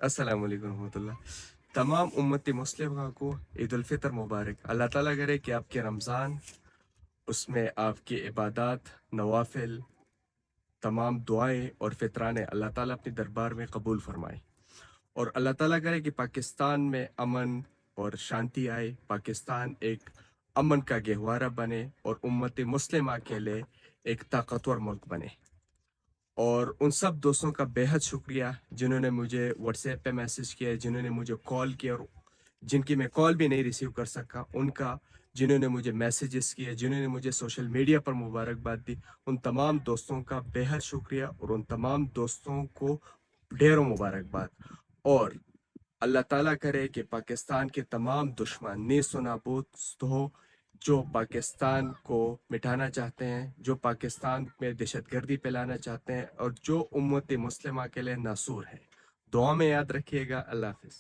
السلام علیکم ورحمۃ اللہ۔ تمام امت مسلمہ کو عید الفطر مبارک۔ اللہ تعالیٰ کرے کہ آپ کے رمضان، اس میں آپ کی عبادات، نوافل، تمام دعائیں اور فطرانے اللہ تعالیٰ اپنے دربار میں قبول فرمائے، اور اللہ تعالیٰ کرے کہ پاکستان میں امن اور شانتی آئے، پاکستان ایک امن کا گہوارہ بنے اور امت مسلمہ کے لیے ایک طاقتور ملک بنے۔ اور ان سب دوستوں کا بے حد شکریہ جنہوں نے مجھے واٹس ایپ پہ میسج کیا، جنہوں نے مجھے کال کیا، اور جن کی میں کال بھی نہیں ریسیو کر سکا ان کا، جنہوں نے مجھے میسیجز کیے، جنہوں نے مجھے سوشل میڈیا پر مبارکباد دی، ان تمام دوستوں کا بے حد شکریہ، اور ان تمام دوستوں کو ڈھیروں مبارکباد۔ اور اللہ تعالیٰ کرے کہ پاکستان کے تمام دشمن نیست و نابود ہو، جو پاکستان کو مٹانا چاہتے ہیں، جو پاکستان میں دہشت گردی پھیلانا چاہتے ہیں، اور جو امت مسلمہ کے لیے ناصور ہے۔ دعا میں یاد رکھیے گا۔ اللہ حافظ۔